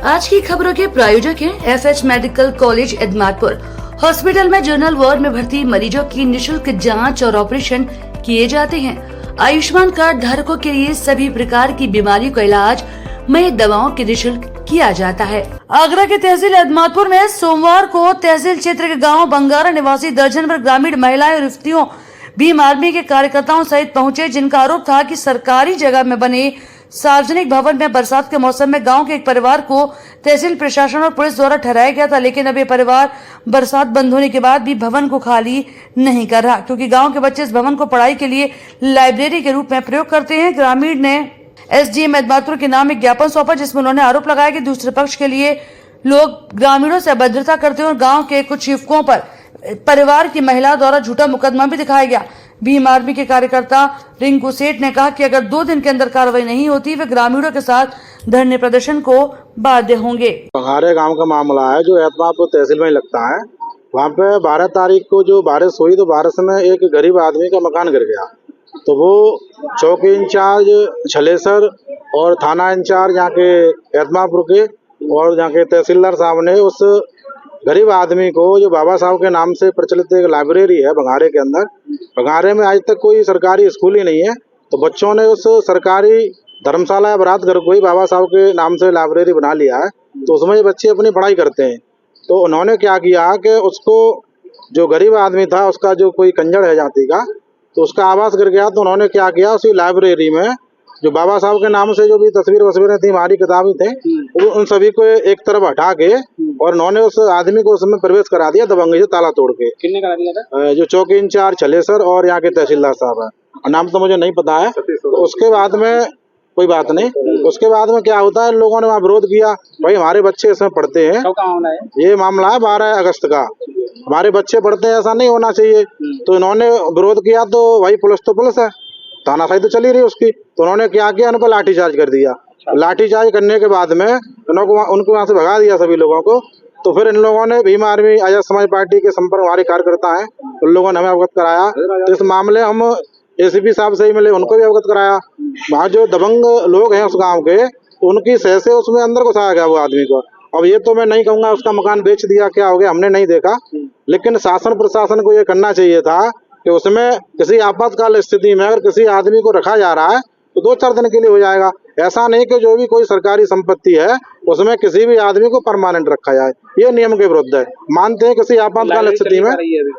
आज की खबरों के प्रायोजक हैं FH मेडिकल कॉलेज एदमातपुर। हॉस्पिटल में जनरल वार्ड में भर्ती मरीजों की निशुल्क जांच और ऑपरेशन किए जाते हैं। आयुष्मान कार्ड धारकों के लिए सभी प्रकार की बीमारियों का इलाज मई दवाओं के निशुल्क किया जाता है। आगरा के तहसील एदमातपुर में सोमवार को तहसील क्षेत्र के गाँव बंगारा निवासी दर्जन भर ग्रामीण महिलाएं और युवतियों भीम आर्मी के कार्यकर्ताओं सहित पहुंचे, जिनका आरोप था कि सरकारी जगह में बने सार्वजनिक भवन में बरसात के मौसम में गांव के एक परिवार को तहसील प्रशासन और पुलिस द्वारा ठहराया गया था, लेकिन अब ये परिवार बरसात बंद होने के बाद भी भवन को खाली नहीं कर रहा, क्योंकि गांव के बच्चे इस भवन को पढ़ाई के लिए लाइब्रेरी के रूप में प्रयोग करते हैं। ग्रामीण ने SDM एदमातपुर के नाम एक ज्ञापन सौंपा, जिसमें उन्होंने आरोप लगाया कि दूसरे पक्ष के लिए लोग ग्रामीणों से अभद्रता करते हैं और गाँव के कुछ युवकों पर परिवार की महिला द्वारा झूठा मुकदमा भी दिखाया गया। भीम आर्मी के कार्यकर्ता रिंकू सेठ ने कहा कि अगर 2 दिन के अंदर कार्रवाई नहीं होती, वे ग्रामीणों के साथ धरने प्रदर्शन को बाध्य होंगे। बंगारे गांव का मामला है जो एदमातपुर तहसील में ही लगता है। वहाँ पे 12 तारीख को जो बारिश हुई, तो बारिश में एक गरीब आदमी का मकान गिर गया। तो वो चौकी इंचार्ज छलेसर और थाना इंचार्ज यहाँ के एदमातपुर के और यहाँ के तहसीलदार साहब ने उस गरीब आदमी को, जो बाबा साहब के नाम से प्रचलित एक लाइब्रेरी है बंगारे के अंदर, बंगारे में आज तक कोई सरकारी स्कूल ही नहीं है, तो बच्चों ने उस सरकारी धर्मशाला या बरात घर को ही बाबा साहब के नाम से लाइब्रेरी बना लिया है। तो उसमें ये बच्चे अपनी पढ़ाई करते हैं। तो उन्होंने क्या किया कि उसको, जो गरीब आदमी था, उसका जो कोई कंजड़ है जाति का, तो उसका आवास गिर गया। तो उन्होंने क्या किया, उसी लाइब्रेरी में जो बाबा साहब के नाम से जो भी तस्वीरें थी, हमारी किताबें थे, उन सभी को एक तरफ हटा के और उन्होंने उस आदमी को उसमें प्रवेश करा दिया दबंगी से ताला तोड़ के। किसने करा दिया था? जो चौकी इंचार्ज छलेसर और यहाँ के तहसीलदार साहब है, और नाम तो मुझे नहीं पता है। तो उसके बाद में कोई बात नहीं, उसके बाद में क्या होता है, लोगों ने वहाँ विरोध किया, भाई हमारे बच्चे इसमें पढ़ते हैं। ये मामला है 12 अगस्त का, हमारे बच्चे पढ़ते हैं, ऐसा नहीं होना चाहिए। तो इन्होंने विरोध किया, तो भाई पुलिस तो पुलिस है, तानाशाही तो चली रही उसकी। तो उन्होंने क्या किया, उनको लाठीचार्ज कर दिया। लाठीचार्ज करने के बाद में उनको वहाँ से भगा दिया सभी लोगों को। तो फिर इन लोगों ने भीम आर्मी आजाद समाज पार्टी के संपर्क हमारे कार्यकर्ता हैं, उन लोगों ने हमें अवगत कराया। तो इस मामले हम ACP साहब से ही मिले, उनको भी अवगत कराया। वहाँ जो दबंग लोग हैं उस गाँव के, तो उनकी सह से उसमें अंदर घुसाया गया वो आदमी को। अब ये तो मैं नहीं कहूँगा उसका मकान बेच दिया, क्या हो गया हमने नहीं देखा, लेकिन शासन प्रशासन को ये करना चाहिए था कि उसमें किसी आपातकाल स्थिति में अगर किसी आदमी को रखा जा रहा है तो 2-4 दिन के लिए हो जाएगा। ऐसा नहीं कि जो भी कोई सरकारी संपत्ति है उसमें किसी भी आदमी को परमानेंट रखा जाए, ये नियम के विरुद्ध है। मानते हैं किसी आपातकाल स्थिति में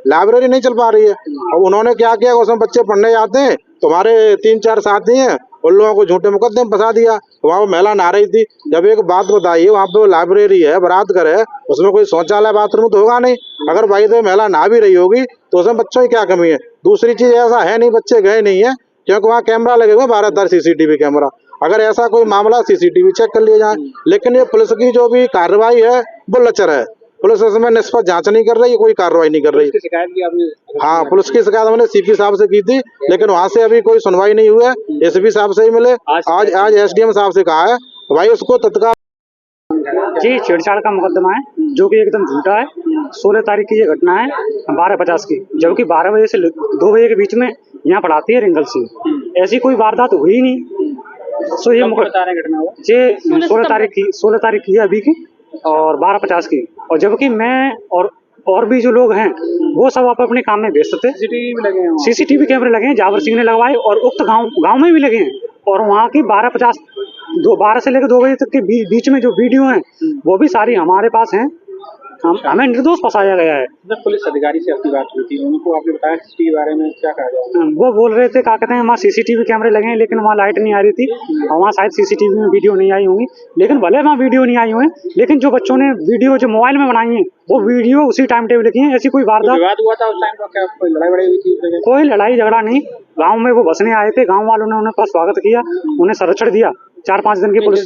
लाइब्रेरी नहीं चल पा रही है। अब उन्होंने क्या किया, उसमें बच्चे पढ़ने जाते हैं, तुम्हारे 3-4 साथी हैं, उन लोगों को झूठे मुकदमे में फंसा दिया। वहाँ वो महिला नहा रही थी। जब एक बात बताइए, वहाँ पे लाइब्रेरी है, बरात घर है, उसमें कोई शौचालय बाथरूम तो होगा नहीं। अगर भाई तो महिला नहा भी रही होगी तो उसमें बच्चों की क्या कमी है। दूसरी चीज, ऐसा है नहीं बच्चे गए नहीं है, क्योंकि वहाँ कैमरा लगे हुए 12 CCTV कैमरा। अगर ऐसा कोई मामला CCTV चेक कर लिया जाए। लेकिन ये पुलिस की जो भी कार्रवाई है वो लचर है। पुलिस इसमें निष्पक्ष जांच नहीं कर रही, कोई कार्रवाई नहीं कर रही। शिकायत की आपने? हाँ, पुलिस की शिकायत हमने CP साहब से की थी, लेकिन वहाँ से अभी कोई सुनवाई नहीं हुई है। SP साहब से ही मिले, आज SDM साहब से कहा है भाई उसको तत्काल। जी, छेड़छाड़ का मुकदमा है जो कि एकदम झूठा है। 16 तारीख की ये घटना है 12:50 की, जबकि 12 बजे से 2 बजे के बीच में यहाँ पढ़ाती है रिंकल सिंह। ऐसी कोई वारदात हुई नहीं। सो ये घटना हुआ ये 16 तारीख की है अभी की, और 12:50 की। और जबकि मैं और भी जो लोग हैं वो सब आप अपने काम में व्यस्त थे। CCTV कैमरे लगे हैं, जावर सिंह ने लगवाए, और उक्त गाँव में भी लगे हैं। और वहाँ की 12 से लेकर 2 बजे तक के बीच में जो वीडियो हैं वो भी सारी हमारे पास हैं। हमें निर्दोष फंसाया गया है। जब पुलिस अधिकारी से आपकी बात हुई थी, उनको आपने बताया CCTV के बारे में क्या कहा जाए? वो बोल रहे थे, क्या कहते हैं, वहाँ CCTV कैमरे लगे हैं, लेकिन वहाँ लाइट नहीं आ रही थी, और वहाँ शायद CCTV में वीडियो नहीं आई होंगी। लेकिन भले वहाँ वीडियो नहीं आई हुई, लेकिन जो बच्चों ने वीडियो जो मोबाइल में बनाई है वो वीडियो उसी टाइम टेबल की है। ऐसी कोई वारदात हुआ था उस टाइम पर? क्या कोई लड़ाई वड़ाई हुई थी? कोई लड़ाई झगड़ा नहीं। गाँव में वो बसने आए थे, गाँव वालों ने उनका स्वागत किया, उन्हें संरक्षण दिया। 4-5 दिन की पुलिस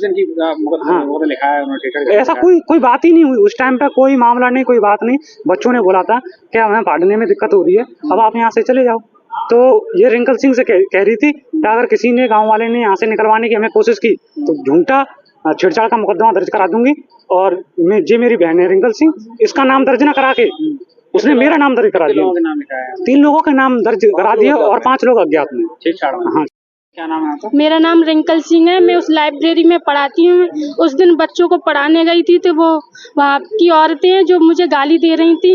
लिखा है, ऐसा कोई बात ही नहीं हुई उस टाइम पे। कोई मामला नहीं, कोई बात नहीं। बच्चों ने बोला था कि हमें पढ़ने में दिक्कत हो रही है, अब आप यहाँ से चले जाओ। तो ये रिंकल सिंह से कह रही थी कि अगर किसी ने, गांव वाले ने यहाँ से निकलवाने की हमें कोशिश की तो झूठा छेड़छाड़ का मुकदमा दर्ज करा दूंगी। और मेरी बहन है रिंकल सिंह, इसका नाम दर्ज न करा के उसने मेरा नाम दर्ज करा दिया। 3 लोगों के नाम दर्ज करा दिए और 5 लोग अज्ञात में। हाँ। क्या नाम है आपका? मेरा नाम रिंकल सिंह है। मैं उस लाइब्रेरी में पढ़ाती हूँ। उस दिन बच्चों को पढ़ाने गई थी तो वो वहाँ की औरतें हैं जो मुझे गाली दे रही थी।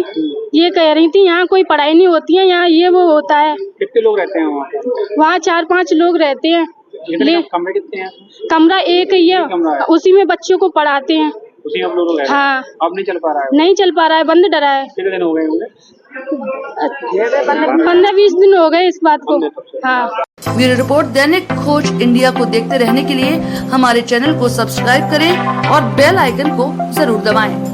ये कह रही थी यहाँ कोई पढ़ाई नहीं होती है, यहाँ ये वो होता है। कितने लोग रहते हैं वहाँ पर? वहाँ 4-5 लोग रहते हैं। कमरे कितने हैं? कमरा एक ही है, कमरा है। उसी में बच्चों को पढ़ाते हैं। उसी में आप लोग रहते हैं? हाँ। अब नहीं चल पा रहा है? नहीं चल पा रहा है, बंद डरा है। कितने दिन हो गए होंगे? 15-20 दिन हो गए इस बात को। हाँ। ब्यूरो रिपोर्ट दैनिक खोज इंडिया को देखते रहने के लिए हमारे चैनल को सब्सक्राइब करें और बेल आइकन को जरूर दबाएं।